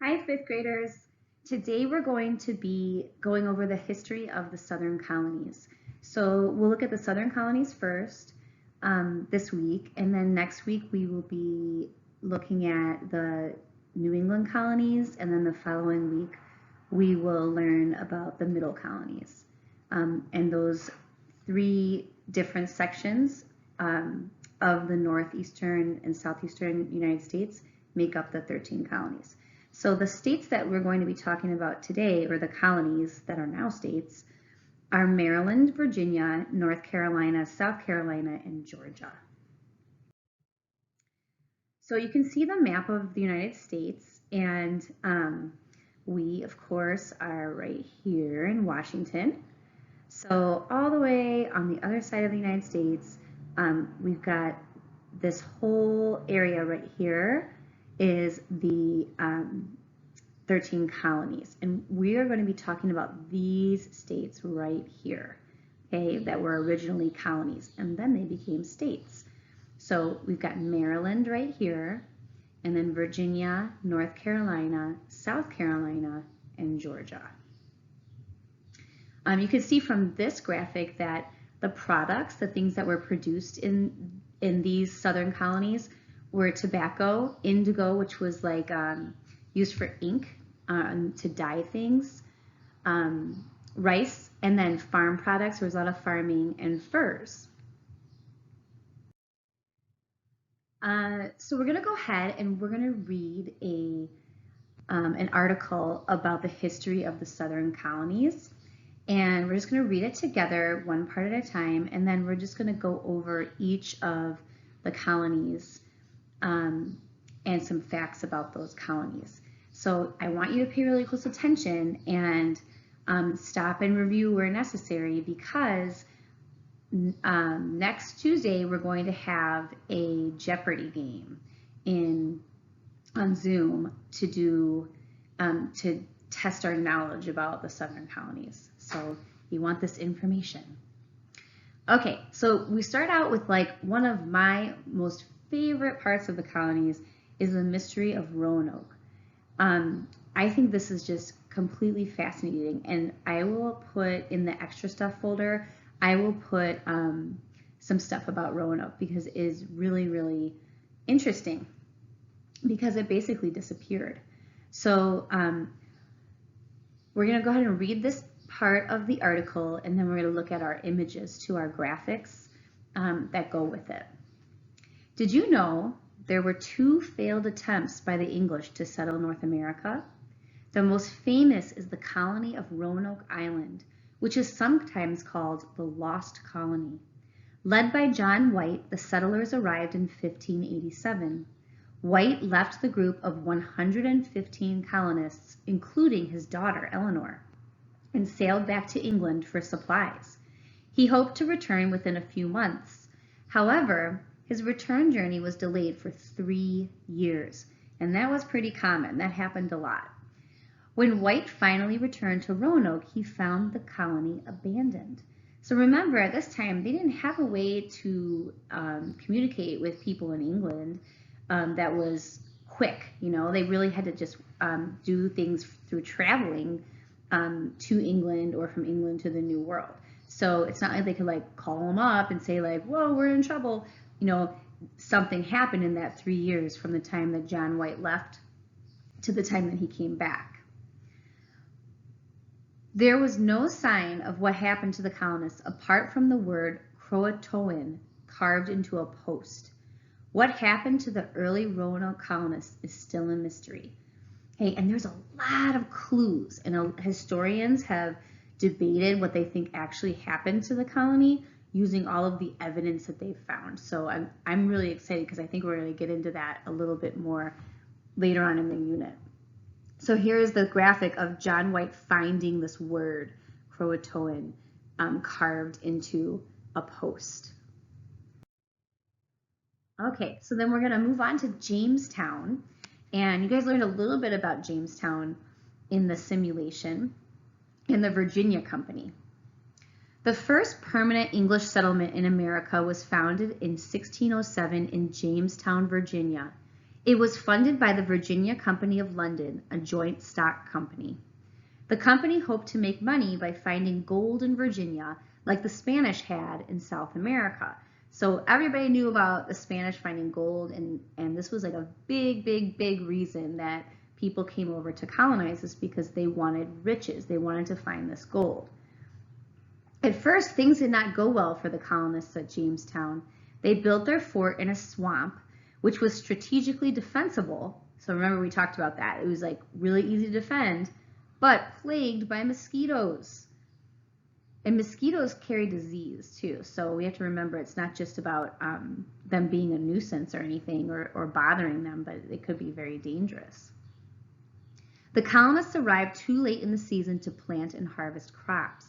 Hi, fifth graders. Today we're going to be going over the history of the Southern colonies. So we'll look at the Southern colonies first this week, and then next week we will be looking at the New England colonies, and then the following week we will learn about the Middle colonies. And those three different sections of the northeastern and southeastern United States make up the 13 colonies. So the states that we're going to be talking about today, or the colonies that are now states, are Maryland, Virginia, North Carolina, South Carolina, and Georgia. So you can see the map of the United States, and we, of course, are right here in Washington. So all the way on the other side of the United States, we've got this whole area right here is the 13 colonies. And we are going to be talking about these states right here, okay, that were originally colonies, and then they became states. So we've got Maryland right here, and then Virginia, North Carolina, South Carolina, and Georgia. You can see from this graphic that the products, the things that were produced in these southern colonies, were tobacco, indigo, which was like used for ink to dye things, rice, and then farm products. There was a lot of farming, and furs. So we're going to go ahead and we're going to read an article about the history of the southern colonies. And we're just going to read it together one part at a time, and then we're just going to go over each of the colonies and some facts about those colonies. So I want you to pay really close attention and stop and review where necessary, because next Tuesday we're going to have a Jeopardy game on Zoom to do to test our knowledge about the southern colonies. So you want this information. Okay, so we start out with like one of my most favorite parts of the colonies is the mystery of Roanoke. I think this is just completely fascinating, and I will put in the extra stuff folder, I will put some stuff about Roanoke, because it is really, really interesting, because it basically disappeared. So we're going to go ahead and read this part of the article, and then we're going to look at our images to our graphics that go with it. Did you know there were 2 failed attempts by the English to settle North America? The most famous is the colony of Roanoke Island, which is sometimes called the Lost Colony. Led by John White, the settlers arrived in 1587. White left the group of 115 colonists, including his daughter Eleanor, and sailed back to England for supplies. He hoped to return within a few months. However, his return journey was delayed for 3 years, and that was pretty common. That happened a lot. When White finally returned to Roanoke, he found the colony abandoned. So remember, at this time, they didn't have a way to communicate with people in England that was quick. You know, they really had to just do things through traveling to England, or from England to the New World. So it's not like they could like call them up and say like, whoa, we're in trouble. You know, something happened in that 3 years from the time that John White left to the time that he came back. There was no sign of what happened to the colonists apart from the word Croatoan carved into a post. What happened to the early Roanoke colonists is still a mystery. Hey, and there's a lot of clues, and historians have debated what they think actually happened to the colony using all of the evidence that they've found. So I'm really excited, because I think we're going to get into that a little bit more later on in the unit. So here's the graphic of John White finding this word, Croatoan, carved into a post. Okay, so then we're going to move on to Jamestown. And you guys learned a little bit about Jamestown in the simulation in the Virginia Company. The first permanent English settlement in America was founded in 1607 in Jamestown, Virginia. It was funded by the Virginia Company of London, a joint stock company. The company hoped to make money by finding gold in Virginia like the Spanish had in South America. So everybody knew about the Spanish finding gold, and this was like a big reason that people came over to colonize us, because they wanted riches. They wanted to find this gold. At first, things did not go well for the colonists at Jamestown. They built their fort in a swamp, which was strategically defensible. So remember, we talked about that. It was like really easy to defend, but plagued by mosquitoes. And mosquitoes carry disease too. So we have to remember, it's not just about them being a nuisance or anything, or bothering them, but it could be very dangerous. The colonists arrived too late in the season to plant and harvest crops.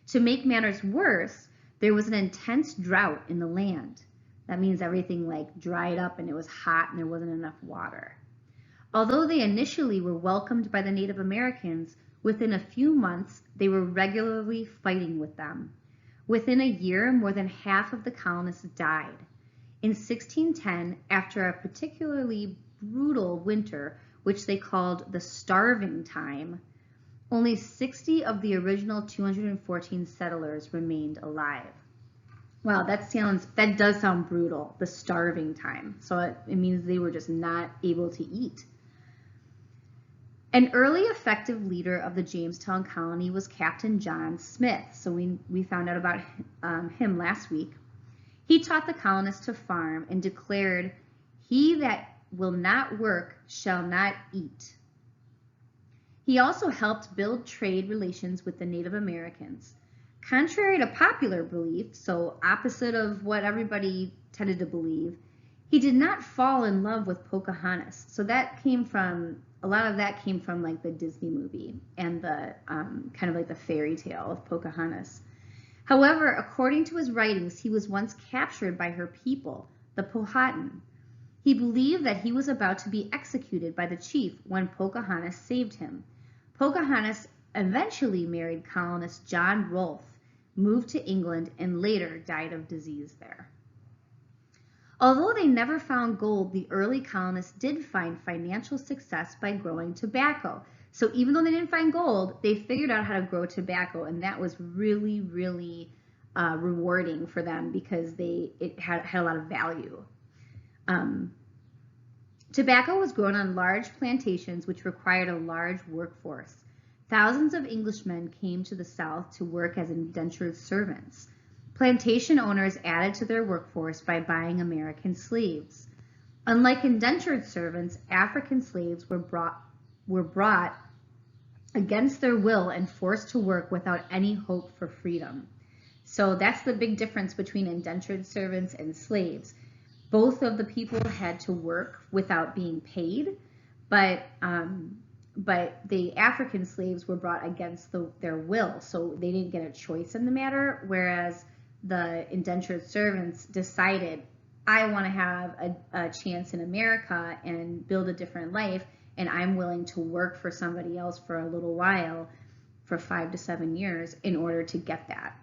To make matters worse, there was an intense drought in the land. That means everything like dried up, and it was hot, and there wasn't enough water. Although they initially were welcomed by the Native Americans, within a few months they were regularly fighting with them. Within a year, more than half of the colonists died. In 1610, after a particularly brutal winter, which they called the starving time, only 60 of the original 214 settlers remained alive. Wow, that does sound brutal, the starving time. So it means they were just not able to eat. An early effective leader of the Jamestown colony was Captain John Smith. So we found out about him last week. He taught the colonists to farm and declared, "He that will not work shall not eat." He also helped build trade relations with the Native Americans. Contrary to popular belief, so opposite of what everybody tended to believe, he did not fall in love with Pocahontas. So a lot of that came from like the Disney movie and the kind of like the fairy tale of Pocahontas. However, according to his writings, he was once captured by her people, the Powhatan. He believed that he was about to be executed by the chief when Pocahontas saved him. Pocahontas eventually married colonist John Rolfe, moved to England, and later died of disease there. Although they never found gold, the early colonists did find financial success by growing tobacco. So even though they didn't find gold, they figured out how to grow tobacco, and that was really rewarding for them, because it had a lot of value. Tobacco was grown on large plantations, which required a large workforce. Thousands of Englishmen came to the South to work as indentured servants. Plantation owners added to their workforce by buying American slaves. Unlike indentured servants, African slaves were brought against their will and forced to work without any hope for freedom. So that's the big difference between indentured servants and slaves. Both of the people had to work without being paid, but the African slaves were brought against their will, so they didn't get a choice in the matter, whereas the indentured servants decided, I want to have a chance in America and build a different life, and I'm willing to work for somebody else for a little while, for 5 to 7 years, in order to get that.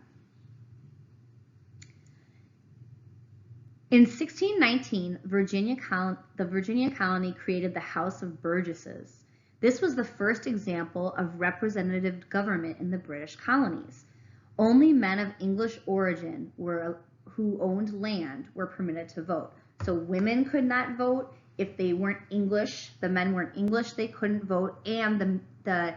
In 1619, the Virginia colony created the House of Burgesses. This was the first example of representative government in the British colonies. Only men of English origin who owned land were permitted to vote. So women could not vote. If they weren't English, the men weren't English, they couldn't vote, and the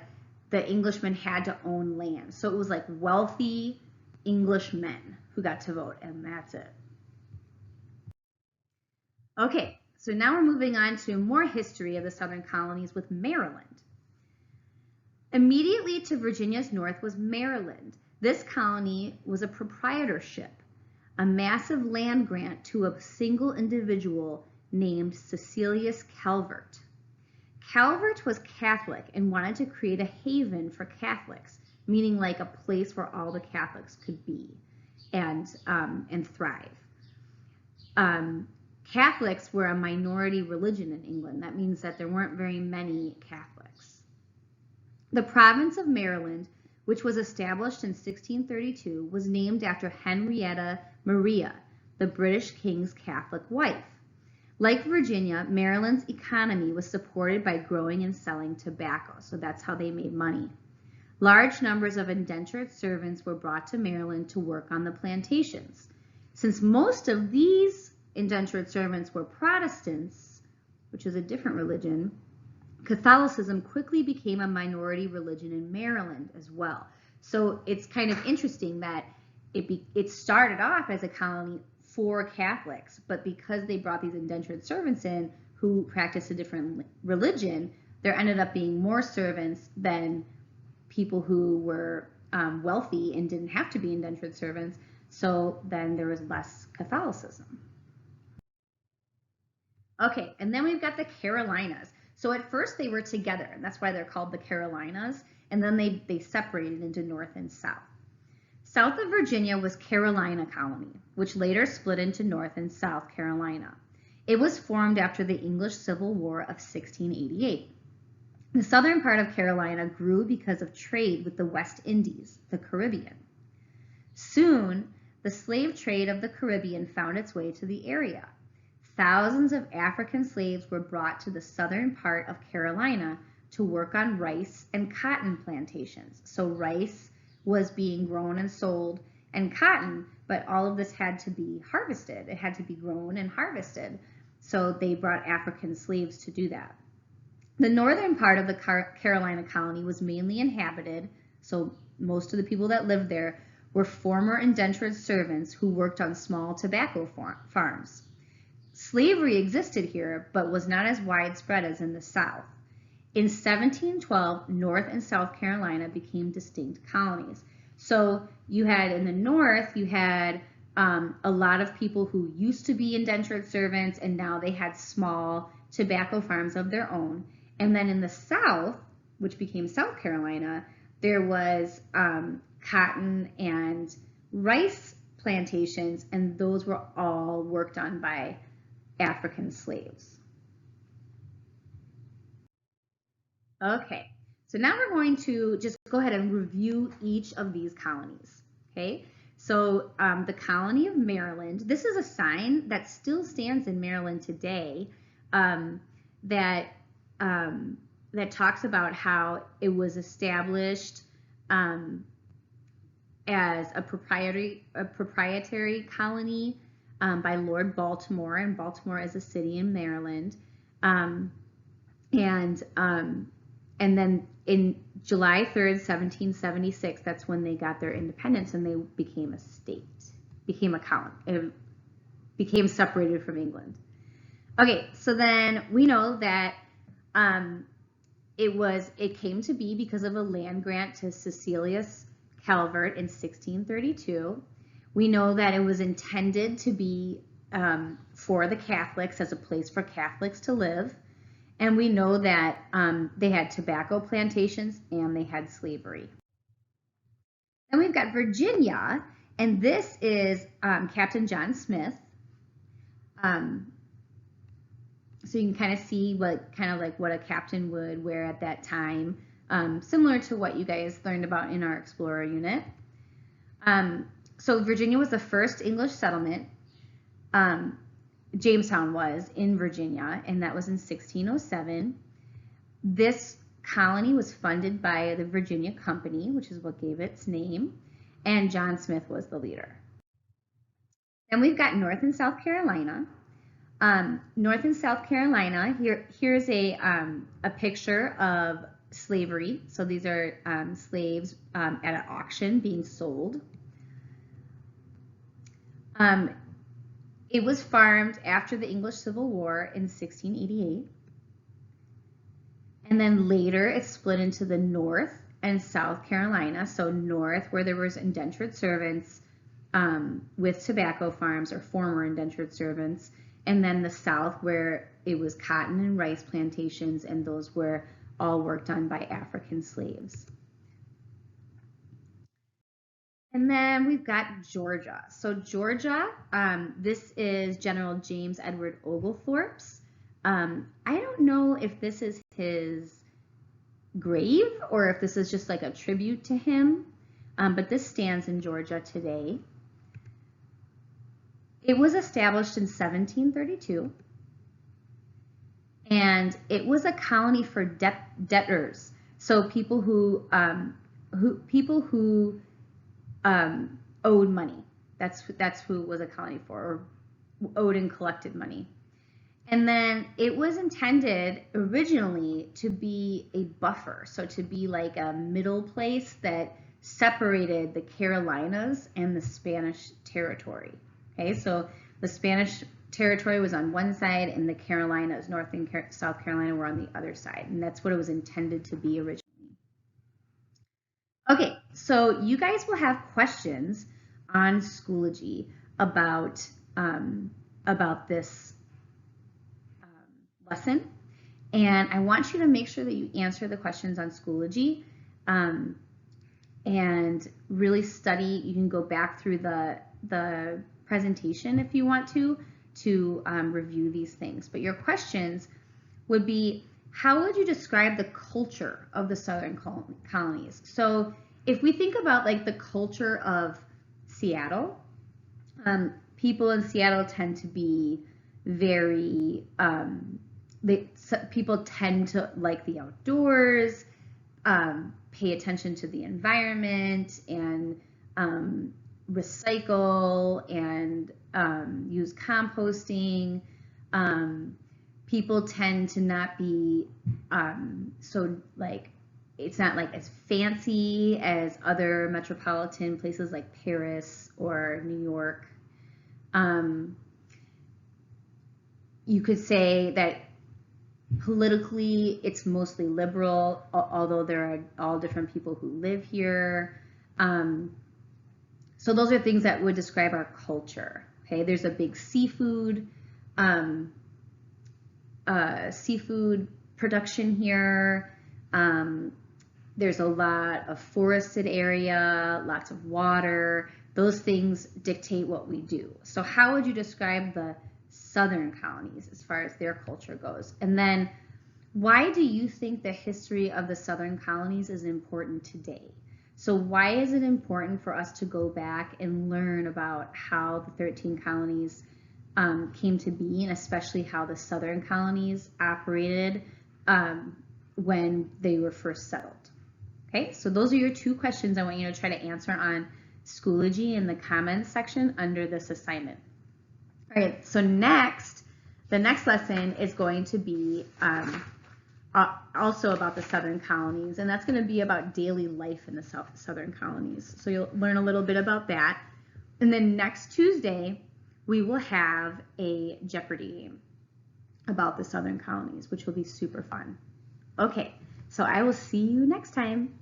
Englishmen had to own land. So it was like wealthy English men who got to vote, and that's it. Okay, so now we're moving on to more history of the Southern colonies with Maryland. Immediately to Virginia's north was Maryland. This colony was a proprietorship, a massive land grant to a single individual named Cecilius Calvert. Calvert was Catholic and wanted to create a haven for Catholics, meaning like a place where all the Catholics could be and thrive. Catholics were a minority religion in England. That means that there weren't very many Catholics. The province of Maryland, which was established in 1632, was named after Henrietta Maria, the British king's Catholic wife. Like Virginia, Maryland's economy was supported by growing and selling tobacco, so that's how they made money. Large numbers of indentured servants were brought to Maryland to work on the plantations. Since most of these indentured servants were Protestants, which is a different religion, Catholicism quickly became a minority religion in Maryland as well. So it's kind of interesting that it started off as a colony for Catholics, but because they brought these indentured servants in who practiced a different religion, there ended up being more servants than people who were wealthy and didn't have to be indentured servants. So then there was less Catholicism. Okay, and then we've got the Carolinas. So at first they were together, and that's why they're called the Carolinas, and then they separated into North and South. South of Virginia was Carolina Colony, which later split into North and South Carolina. It was formed after the English Civil War of 1688. The southern part of Carolina grew because of trade with the West Indies, the Caribbean. Soon, the slave trade of the Caribbean found its way to the area. Thousands of African slaves were brought to the southern part of Carolina to work on rice and cotton plantations. So rice was being grown and sold, and cotton, but all of this had to be harvested. It had to be grown and harvested. So they brought African slaves to do that. The northern part of the Carolina colony was mainly inhabited, so most of the people that lived there were former indentured servants who worked on small tobacco farms. Slavery existed here, but was not as widespread as in the South. In 1712, North and South Carolina became distinct colonies. So you had in the North, you had a lot of people who used to be indentured servants, and now they had small tobacco farms of their own. And then in the South, which became South Carolina, there was cotton and rice plantations, and those were all worked on by African slaves. Okay, so now we're going to just go ahead and review each of these colonies. Okay, so the colony of Maryland, this is a sign that still stands in Maryland today that talks about how it was established as a proprietary colony by Lord Baltimore, and Baltimore is a city in Maryland. And then in July 3rd, 1776, that's when they got their independence and they became a state, became a colony, became separated from England. Okay, so then we know that it came to be because of a land grant to Cecilius Calvert in 1632. We know that it was intended to be for the Catholics, as a place for Catholics to live. And we know that they had tobacco plantations and they had slavery. Then we've got Virginia, and this is Captain John Smith. So you can kind of see what a captain would wear at that time, similar to what you guys learned about in our Explorer unit. So Virginia was the first English settlement. Jamestown was in Virginia, and that was in 1607. This colony was funded by the Virginia Company, which is what gave it its name, and John Smith was the leader. Then we've got North and South Carolina. North and South Carolina, here's a picture of slavery. So these are slaves at an auction being sold. It was farmed after the English Civil War in 1688. And then later it split into the North and South Carolina. So North, where there was indentured servants with tobacco farms, or former indentured servants. And then the South, where it was cotton and rice plantations, and those were all worked on by African slaves. And then we've got Georgia. So Georgia, this is General James Edward Oglethorpe's. I don't know if this is his grave or if this is just like a tribute to him, but this stands in Georgia today. It was established in 1732. and it was a colony for debtors. So people who owed money. That's who it was a colony for, or owed and collected money. And then it was intended originally to be a buffer, so to be like a middle place that separated the Carolinas and the Spanish territory. Okay, so the Spanish territory was on one side and the Carolinas, North and South Carolina, were on the other side. And that's what it was intended to be originally. Okay, so you guys will have questions on Schoology about this lesson, and I want you to make sure that you answer the questions on Schoology and really study. You can go back through the presentation if you want to review these things. But your questions would be, how would you describe the culture of the Southern colonies? So if we think about like the culture of Seattle, people in Seattle tend to be very, people tend to like the outdoors, pay attention to the environment, and recycle and use composting. People tend to not be so like, it's not like as fancy as other metropolitan places like Paris or New York. You could say that politically it's mostly liberal, although there are all different people who live here. So those are things that would describe our culture. Okay, there's a big seafood production here. There's a lot of forested area, lots of water. Those things dictate what we do. So how would you describe the Southern colonies as far as their culture goes? And then why do you think the history of the Southern colonies is important today? So why is it important for us to go back and learn about how the 13 colonies came to be, and especially how the Southern colonies operated when they were first settled? Okay, so those are your two questions I want you to try to answer on Schoology in the comments section under this assignment. All right, so the next lesson is going to be also about the Southern colonies, and that's going to be about daily life in the Southern colonies. So you'll learn a little bit about that. And then next Tuesday, we will have a Jeopardy game about the Southern colonies, which will be super fun. Okay, so I will see you next time.